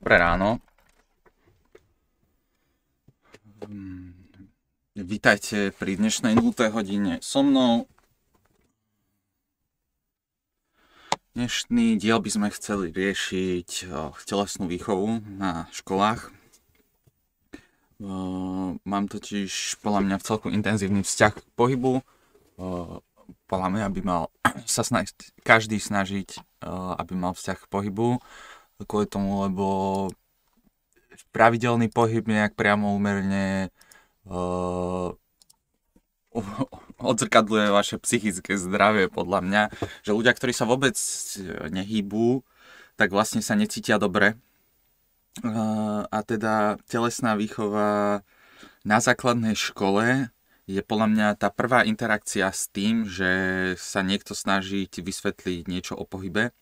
Dobré ráno. Vítajte pri dnešnej 0. hodine so mnou. Dnešný diel by sme chceli riešiť telesnú výchovu na školách. Mám totiž podľa mňa celkom intenzívny vzťah k pohybu. Podľa mňa by mal sa každý snažiť, aby mal vzťah k pohybu. Kvôli tomu, lebo pravidelný pohyb nejak priamo úmerne odzrkadľuje vaše psychické zdravie, podľa mňa, že ľudia, ktorí sa vôbec nehýbú, tak vlastne sa necítia dobre. A teda telesná výchova na základnej škole je podľa mňa tá prvá interakcia s tým, že sa niekto snaží ti vysvetliť niečo o pohybe.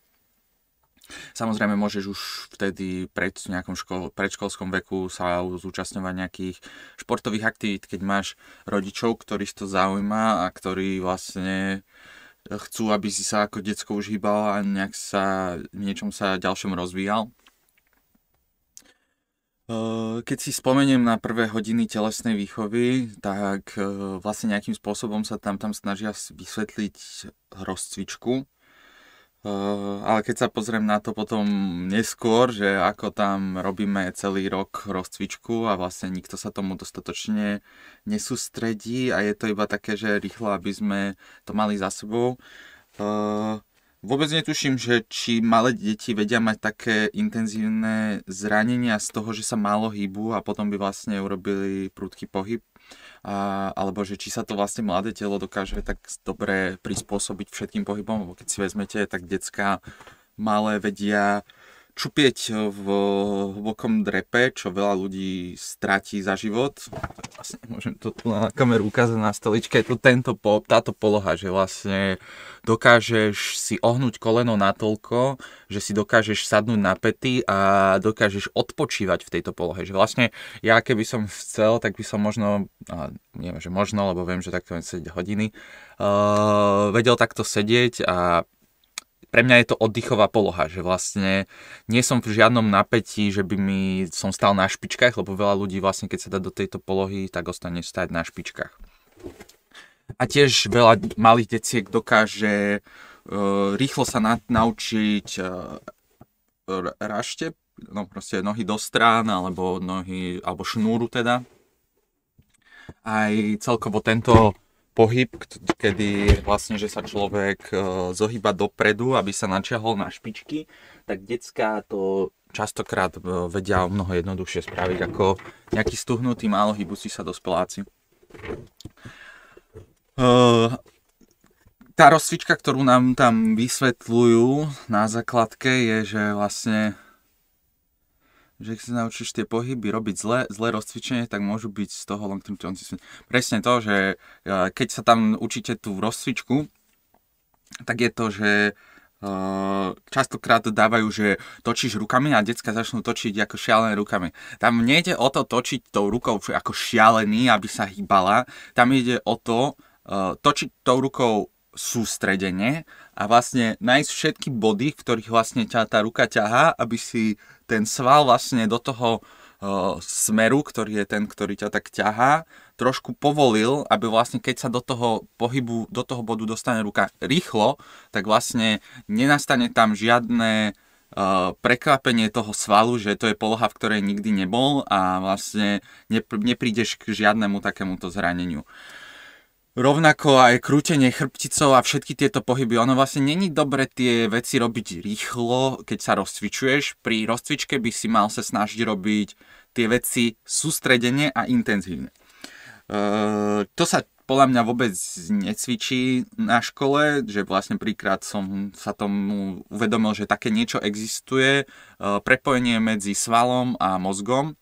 Samozrejme môžeš už vtedy v nejakom predškolskom veku sa zúčastňovať nejakých športových aktivít, keď máš rodičov, ktorých to zaujíma a ktorí vlastne chcú, aby si sa ako decko už hýbal a nejak sa v niečom sa ďalšom rozvíjal. Keď si spomeniem na prvé hodiny telesnej výchovy, tak vlastne nejakým spôsobom sa tam snažia vysvetliť rozcvičku. Ale keď sa pozriem na to potom neskôr, že ako tam robíme celý rok rozcvičku a vlastne nikto sa tomu dostatočne nesústredí a je to iba také, že rýchlo, aby sme to mali za sebou. Vôbec netuším, že či malé deti vedia mať také intenzívne zranenia z toho, že sa málo hýbu a potom by vlastne urobili prudký pohyb. Alebo že či sa to vlastne mladé telo dokáže tak dobre prispôsobiť všetkým pohybom, lebo keď si vezmete, tak decká malé vedia čupieť v hlbokom drepe, čo veľa ľudí stratí za život. Vlastne môžem to tu na kameru ukázať na stoličke. Je tu táto poloha, že vlastne dokážeš si ohnúť koleno natoľko, že si dokážeš sadnúť na päty a dokážeš odpočívať v tejto polohe. Že vlastne ja keby som chcel, tak by som možno, neviem, že možno, lebo viem, že takto sedieť hodiny, vedel takto sedieť a pre mňa je to oddychová poloha, že vlastne nie som v žiadnom napätí, že by som stál na špičkách, lebo veľa ľudí vlastne keď sa dá do tejto polohy, tak ostane stáť na špičkách. A tiež veľa malých deciek dokáže rýchlo sa naučiť raštep, no proste nohy do strán, alebo šnúru teda. Aj celkovo tento pohyb, kedy vlastne, že sa človek zohýba dopredu, aby sa načiahol na špičky, tak decká to častokrát vedia o mnoho jednoduchšie spraviť ako nejaký stuhnutý, málo hýbúci sa dospeláci. Tá rozcvička, ktorú nám tam vysvetľujú na základke, je, že vlastne že keď sa naučíš tie pohyby robiť zlé rozcvičenie, tak môžu byť z toho long term consistent. Presne to, že keď sa tam učíte tú rozcvičku, tak je to, že častokrát dávajú, že točíš rukami a decka začnú točiť ako šialené rukami. Tam nejde o to točiť tou rukou ako šialený, aby sa hýbala. Tam ide o to točiť tou rukou sústredenie a vlastne nájsť všetky body, v ktorých vlastne tá ruka ťahá, aby si ten sval vlastne do toho smeru, ktorý je ten, ktorý ťa tak ťahá, trošku povolil, aby vlastne keď sa do toho pohybu, do toho bodu dostane ruka rýchlo, tak vlastne nenastane tam žiadne prekvapenie toho svalu, že to je poloha, v ktorej nikdy nebol a vlastne neprídeš k žiadnemu takémuto zraneniu. Rovnako aj krútenie chrbticou a všetky tieto pohyby. Ono vlastne není dobre tie veci robiť rýchlo, keď sa rozcvičuješ. Pri rozcvičke by si mal sa snažiť robiť tie veci sústredene a intenzívne. To sa podľa mňa vôbec necvičí na škole, že vlastne príklad som sa tomu uvedomil, že také niečo existuje. Prepojenie medzi svalom a mozgom.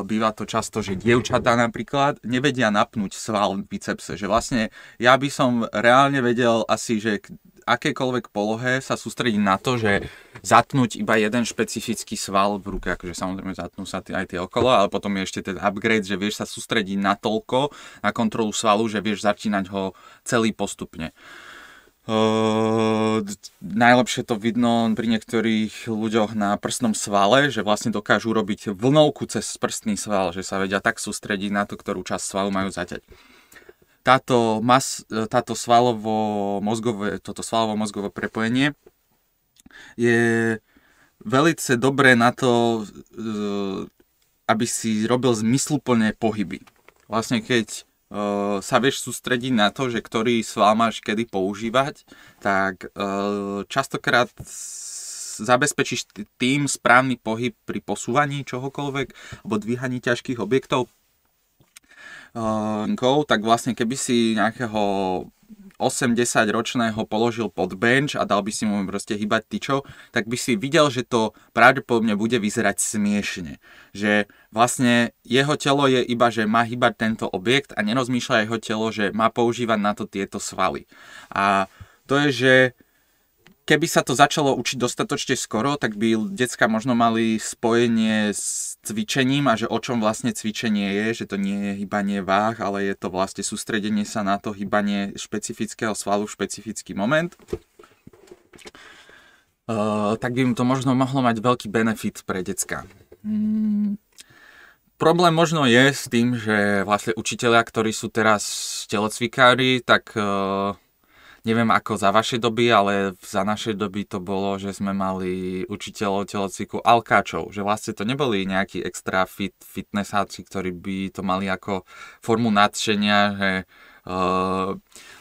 Býva to často, že dievčatá napríklad nevedia napnúť sval v bicepse, že vlastne ja by som reálne vedel asi, že k akékoľvek polohe sa sústrediť na to, že zatnúť iba jeden špecifický sval v ruke, akože samozrejme zatnú sa aj tie okolo, ale potom je ešte ten upgrade, že vieš sa sústrediť na toľko, na kontrolu svalu, že vieš začínať ho celý postupne. najlepšie to vidno pri niektorých ľuďoch na prsnom svale, že vlastne dokážu robiť vlnovku cez prstný sval, že sa vedia tak sústrediť na to, ktorú časť svalu majú zaťať. Toto svalovo-mozgové prepojenie je veľmi dobré na to, aby si robil zmysluplné pohyby. Vlastne keď sa vieš sústrediť na to, že ktorý sval máš kedy používať, tak častokrát zabezpečíš tým správny pohyb pri posúvaní čohokoľvek alebo dvíhaní ťažkých objektov. Tak vlastne keby si nejakého 8-10 ročného položil pod bench a dal by si mu proste hýbať tyčou, tak by si videl, že to pravdepodobne bude vyzerať smiešne. Že vlastne jeho telo je iba, že má hýbať tento objekt a nerozmýšľa jeho telo, že má používať na to tieto svaly. A to je, že keby sa to začalo učiť dostatočne skoro, tak by decká možno mali spojenie s cvičením a že o čom vlastne cvičenie je, že to nie je hýbanie váh, ale je to vlastne sústredenie sa na to hýbanie špecifického svalu v špecifický moment. Tak by im to možno mohlo mať veľký benefit pre decká. Problém možno je s tým, že vlastne učitelia, ktorí sú teraz telocvikári, tak neviem ako za vašej doby, ale za našej doby to bolo, že sme mali učiteľov telocviku alkáčov, že vlastne to neboli nejakí extra fitnessáci, ktorí by to mali ako formu nadšenia, že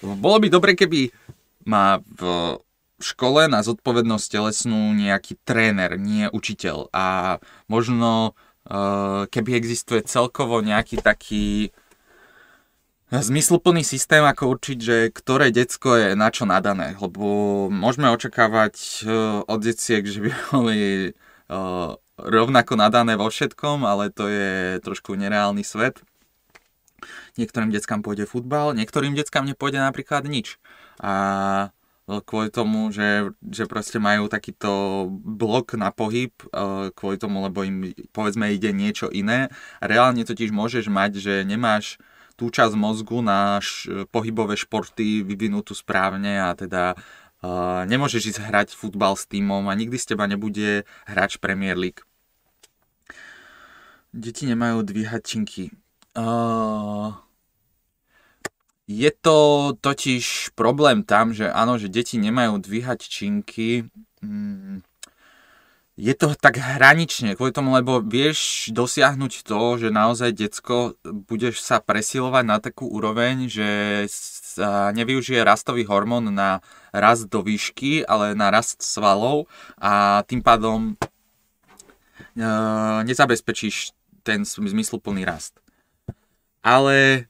bolo by dobre, keby má v škole na zodpovednosť telesnú nejaký tréner, nie učiteľ, a možno keby existuje celkovo nejaký taký zmysluplný systém, ako určiť, že ktoré decko je na čo nadané, lebo môžeme očakávať od deciek, že by boli rovnako nadané vo všetkom, ale to je trošku nereálny svet. Niektorým deckám pôjde futbal, niektorým deckám nepôjde napríklad nič. A kvôli tomu, že proste majú takýto blok na pohyb, kvôli tomu, lebo im povedzme ide niečo iné. Reálne totiž môžeš mať, že nemáš tú časť mozgu na pohybové športy vyvinutú správne a teda nemôžeš ísť hrať futbal s tímom a nikdy z teba nebude hráč Premier League. Deti nemajú dvíhať činky. Je to totiž problém tam, že áno, že deti nemajú dvíhať činky. Je to tak hranične, kvôli tomu, lebo vieš dosiahnuť to, že naozaj decko budeš sa presilovať na takú úroveň, že sa nevyužije rastový hormón na rast do výšky, ale na rast svalov a tým pádom nezabezpečíš ten zmysluplný rast. Ale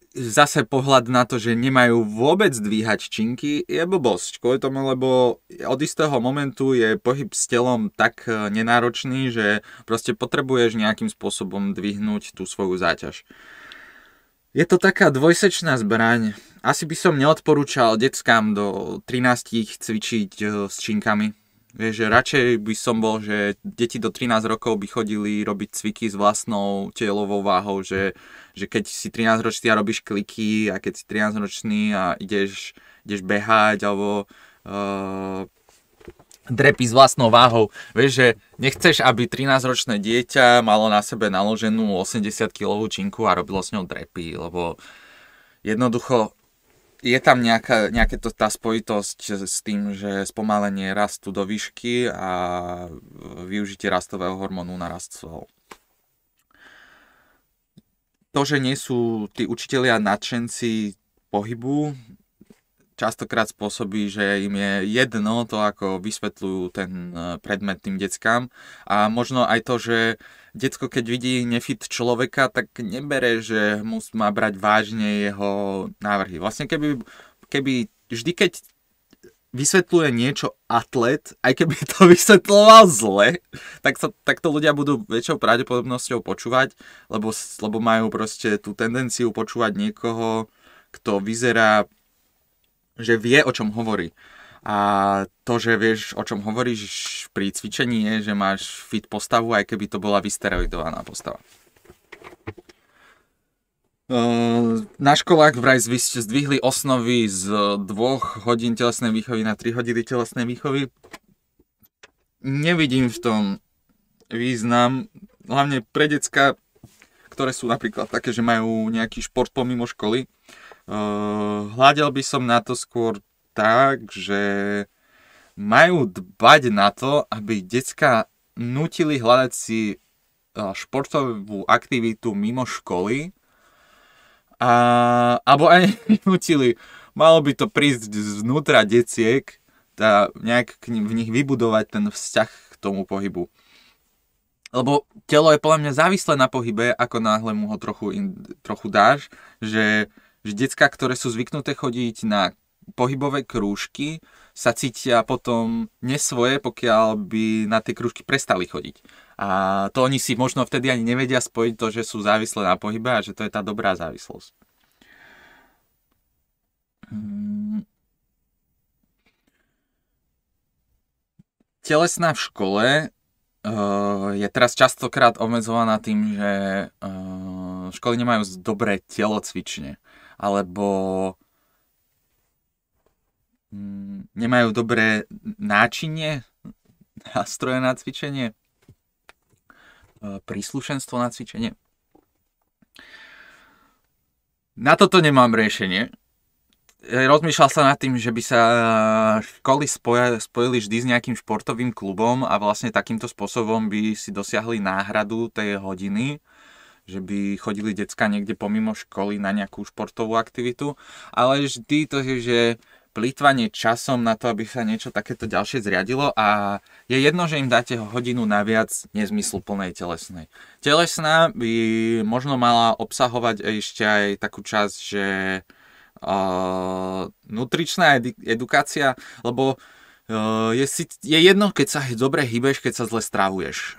zase pohľad na to, že nemajú vôbec dvíhať činky, je blbosť. Kvôli tomu, lebo od istého momentu je pohyb s telom tak nenáročný, že proste potrebuješ nejakým spôsobom dvihnúť tú svoju záťaž. Je to taká dvojsečná zbraň. Asi by som neodporúčal deckám do 13 cvičiť s činkami. Vieš, že radšej by som bol, že deti do 13 rokov by chodili robiť cviky s vlastnou telovou váhou, že keď si 13 ročný a robíš kliky a keď si 13 ročný a ideš behať alebo drepy s vlastnou váhou. Vieš, že nechceš, aby 13-ročné dieťa malo na sebe naloženú 80-kilovú činku a robilo s ňou drepy, lebo jednoducho je tam nejaká tá spojitosť s tým, že spomalenie rastu do výšky a využitie rastového hormónu na rast svalov. To, že nie sú tí učitelia nadšenci pohybu, častokrát spôsobí, že im je jedno to, ako vysvetľujú ten predmet tým deckám. A možno aj to, že decko, keď vidí nefit človeka, tak nebere, že má brať vážne jeho návrhy. Vlastne keby vždy, keď vysvetľuje niečo atlet, aj keby to vysvetľoval zle, tak to ľudia budú väčšou pravdepodobnosťou počúvať, lebo majú proste tú tendenciu počúvať niekoho, kto vyzerá, že vie, o čom hovorí. A to, že vieš, o čom hovoríš pri cvičení, je, že máš fit postavu, aj keby to bola vysteroidovaná postava. Na školách vraj zdvihli osnovy z 2 hodín telesnej výchovy na 3 hodiny telesnej výchovy. Nevidím v tom význam, hlavne pre decka, ktoré sú napríklad také, že majú nejaký šport pomimo školy. Hľadel by som na to skôr tak, že majú dbať na to, aby decka nutili hľadať si športovú aktivitu mimo školy, alebo aj nutili. Malo by to prísť znútra deciek, nejak v nich vybudovať ten vzťah k tomu pohybu. Lebo telo je podľa mňa závislé na pohybe, ako náhle mu ho trochu dáš, že decká, ktoré sú zvyknuté chodiť na pohybové krúžky, sa cítia potom nesvoje, pokiaľ by na tie krúžky prestali chodiť. A to oni si možno vtedy ani nevedia spojiť to, že sú závislé na pohybe a že to je tá dobrá závislosť. Telesná v škole je teraz častokrát obmedzovaná tým, že školy nemajú dobré telocvične, alebo nemajú dobré náčinie, nástroje na cvičenie, príslušenstvo na cvičenie. Na toto nemám riešenie. Rozmýšľal sa nad tým, že by sa školy spojili vždy s nejakým športovým klubom a vlastne takýmto spôsobom by si dosiahli náhradu tej hodiny, že by chodili decka niekde pomimo školy na nejakú športovú aktivitu, ale vždy to je, že plýtvanie časom na to, aby sa niečo takéto ďalšie zriadilo a je jedno, že im dáte hodinu naviac nezmysluplnej telesnej. Telesná by možno mala obsahovať ešte aj takú časť, že nutričná edukácia, lebo je jedno, keď sa dobre hýbeš, keď sa zle stravuješ.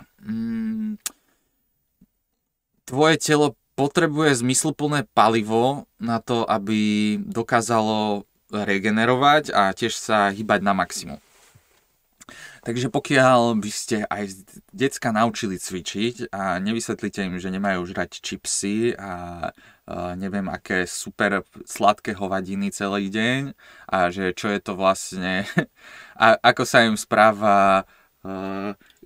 Tvoje telo potrebuje zmysluplné palivo na to, aby dokázalo regenerovať a tiež sa hýbať na maximum. Takže pokiaľ by ste aj decka naučili cvičiť a nevysvetlíte im, že nemajú žrať čipsy a neviem aké super sladké hovadiny celý deň a že čo je to vlastne a ako sa im správa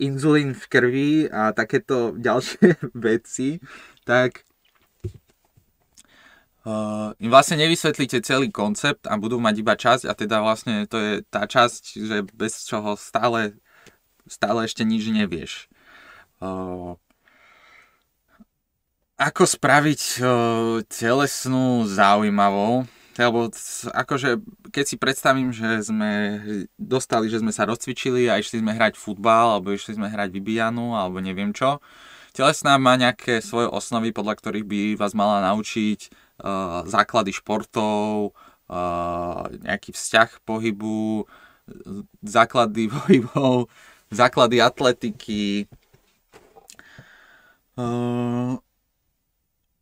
inzulín v krvi a takéto ďalšie veci, tak im vlastne nevysvetlíte celý koncept a budú mať iba časť a teda vlastne to je tá časť, že bez čoho stále ešte nič nevieš. Ako spraviť telesnú zaujímavou? Lebo akože keď si predstavím, že sme sa rozcvičili a išli sme hrať futbal alebo išli sme hrať vybijanu alebo neviem čo, telesná má nejaké svoje osnovy, podľa ktorých by vás mala naučiť základy športov, nejaký vzťah pohybu, základy pohybov, základy atletiky.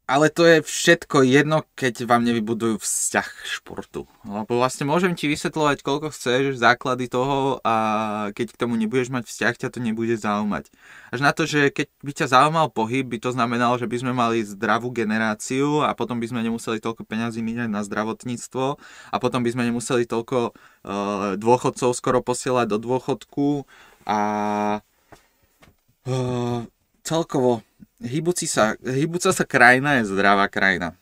Ale to je všetko jedno, keď vám nevybudujú vzťah k športu. Lebo vlastne môžem ti vysvetľovať, koľko chceš základy toho a keď k tomu nebudeš mať vzťah, ťa to nebude zaujímať. Až na to, že keď by ťa zaujímal pohyb, by to znamenalo, že by sme mali zdravú generáciu a potom by sme nemuseli toľko peňazí míňať na zdravotníctvo a potom by sme nemuseli toľko dôchodcov skoro posielať do dôchodku a celkovo hýbuca sa krajina je zdravá krajina.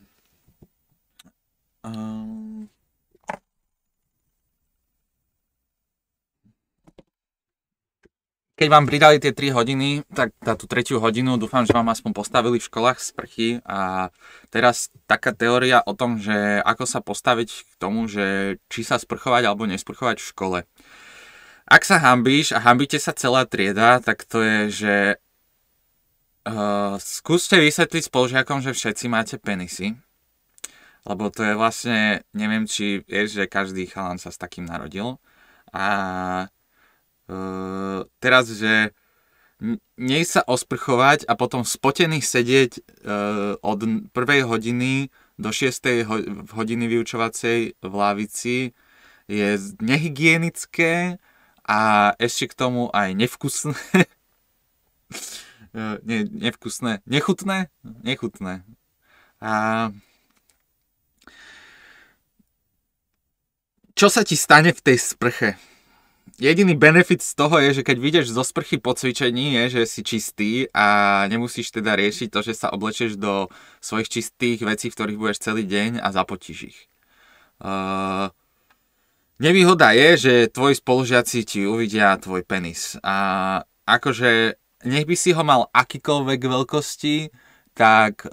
Keď vám pridali tie 3 hodiny, tak tú 3. hodinu dúfam, že vám aspoň postavili v školách sprchy a teraz taká teória o tom, že ako sa postaviť k tomu, že či sa sprchovať alebo nesprchovať v škole. Ak sa hanbíš a hanbíte sa celá trieda, tak to je, že skúste vysvetliť spolužiakom, že všetci máte penisy, lebo to je vlastne, neviem, či vieš, že každý chalan sa s takým narodil a teraz, že nej sa osprchovať a potom spotený sedieť od 1. hodiny do 6. hodiny vyučovacej v lavici je nehygienické a ešte k tomu aj nevkusné. Nechutné. A Čo sa ti stane v tej sprche? Jediný benefit z toho je, že keď vyjdeš zo sprchy po cvičení, je, že si čistý a nemusíš teda riešiť to, že sa oblečieš do svojich čistých vecí, v ktorých budeš celý deň a zapotíš ich. Nevýhoda je, že tvoji spolužiaci ti uvidia tvoj penis. A akože nech by si ho mal akýkoľvek veľkosti, tak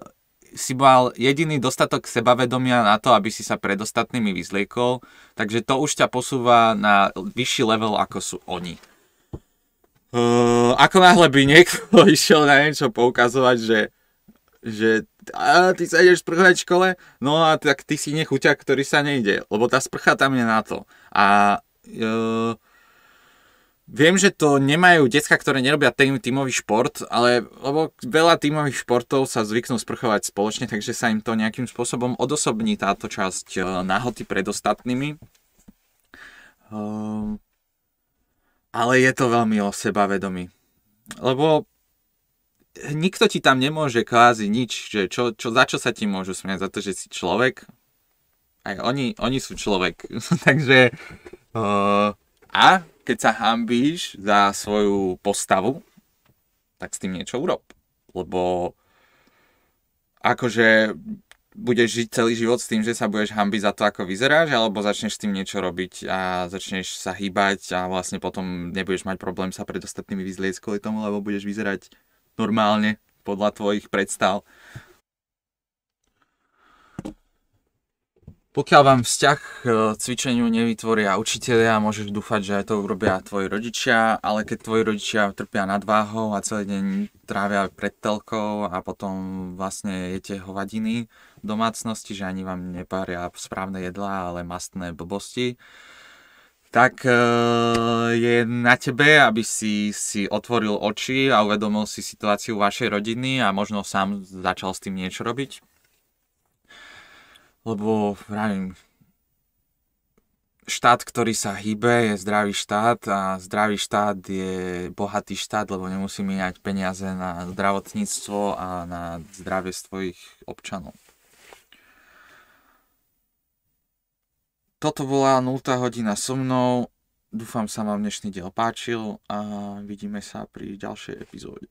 si mal jediný dostatok sebavedomia na to, aby si sa pred ostatnými vyzliekol, takže to už ťa posúva na vyšší level, ako sú oni. Ako náhle by niekto išiel na niečo poukazovať, že ty sa ideš sprchovať v škole, no a tak ty si nechuťak, ktorý sa nejde, lebo tá sprcha tam je na to. A viem, že to nemajú decká, ktoré nerobia tímový šport, ale lebo veľa tímových športov sa zvyknú sprchovať spoločne, takže sa im to nejakým spôsobom odosobní táto časť nahoty pred ostatnými. Ale je to veľmi o sebavedomí. Lebo nikto ti tam nemôže kvázi nič, že za čo sa ti môžu smiať, za to, že si človek. Aj oni sú človek. Takže a keď sa hanbíš za svoju postavu, tak s tým niečo urob. Lebo akože budeš žiť celý život s tým, že sa budeš hanbiť za to, ako vyzeráš, alebo začneš s tým niečo robiť a začneš sa hýbať a vlastne potom nebudeš mať problém sa pred ostatnými vyzliecť kvôli tomu, lebo budeš vyzerať normálne podľa tvojich predstav. Pokiaľ vám vzťah k cvičeniu nevytvoria učitelia, môžeš dúfať, že aj to urobia tvoji rodičia, ale keď tvoji rodičia trpia nadváhou a celý deň trávia pred telkou a potom vlastne jete hovadiny v domácnosti, že ani vám nepária správne jedlá, ale mastné blbosti, tak je na tebe, aby si otvoril oči a uvedomil si situáciu vašej rodiny a možno sám začal s tým niečo robiť. Lebo štát, ktorý sa hýbe, je zdravý štát a zdravý štát je bohatý štát, lebo nemusí míňať peniaze na zdravotníctvo a na zdravie svojich občanov. Toto bola 0. hodina so mnou. Dúfam sa vám dnešný diel páčil a vidíme sa pri ďalšej epizóde.